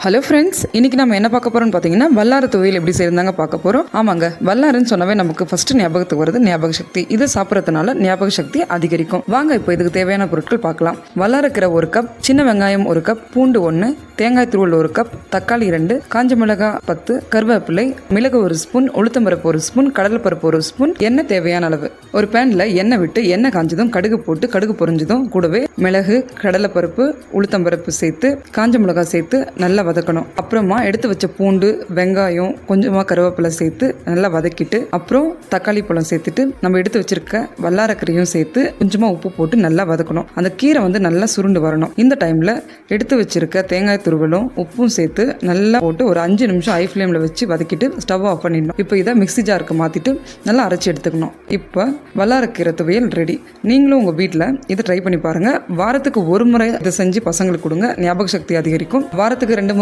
Hello friends, இன்னைக்கு நம்ம என்ன பார்க்க போறோம்னு பார்த்தீங்கன்னா வல்லார துவையல் எப்படி செய்யறதாங்க பார்க்க போறோம். ஆமாங்க, வல்லாருன்னு சொன்னவே நமக்கு ஃபர்ஸ்ட் ஞாபகத்துக்கு வருது ஞாபக சக்தி. இதை சாப்பிட்றதுனால ஞாபக சக்தி அதிகரிக்கும். வாங்க இப்போ இதுக்கு தேவையான பொருட்கள் பார்க்கலாம். வல்லாரக்கீரை 1 கப், சின்ன வெங்காயம் 1 கப், பூண்டு 1, தேங்காய் துருவல் 1 கப், தக்காளி 2, காஞ்ச மிளகாய் 10, கருவேப்பிலை, மிளகு 1 ஸ்பூன், உளுத்தம்பருப்பு 1 ஸ்பூன், கடலைப்பருப்பு 1 ஸ்பூன், எண்ணெய் தேவையான அளவு. ஒரு பேன்ல எண்ணெய் விட்டு எண்ணெய் காஞ்சதும் கடுகு போட்டு கடுகு பொரிஞ்சதும் கூடவே மிளகு, கடலைப்பருப்பு, உளுத்தம்பருப்பு சேர்த்து காஞ்ச மிளகாய் சேர்த்து நல்லா வதக்கணும். அப்புறமா எடுத்து வச்ச பூண்டு, வெங்காயம், கொஞ்சமா கருவேப்பிலை சேர்த்து நல்லா வதக்கிட்டு அப்புறம் தக்காளி பழம் சேர்த்துட்டு நம்ம எடுத்து வச்சிருக்க வல்லாரக்கீரையும் சேர்த்து கொஞ்சமா உப்பு போட்டு நல்லா வதக்கணும். அந்த கீரை நல்லா சுருண்டு வரணும். இந்த டைம்ல எடுத்து வச்சிருக்க தேங்காய் துருவலும் உப்பும் சேர்த்து நல்லா போட்டு ஒரு 5 நிமிஷம் ஹை ஃப்ளேம்ல வச்சு வதக்கிட்டு ஸ்டவ் ஆஃப் பண்ணிடணும். இப்போ இதை மிக்ஸி ஜாருக்கு மாத்திட்டு நல்லா அரைச்சி எடுத்துக்கணும். இப்போ வல்லாரக்கீரை துவையல் ரெடி. நீங்களும் உங்க வீட்டில் இதை ட்ரை பண்ணி பாருங்க. வாரத்துக்கு ஒரு முறை இதை செஞ்சு பசங்களுக்கு கொடுங்க. ஞாபக சக்தி அதிகரிக்கும். வாரத்துக்கு 2 முறை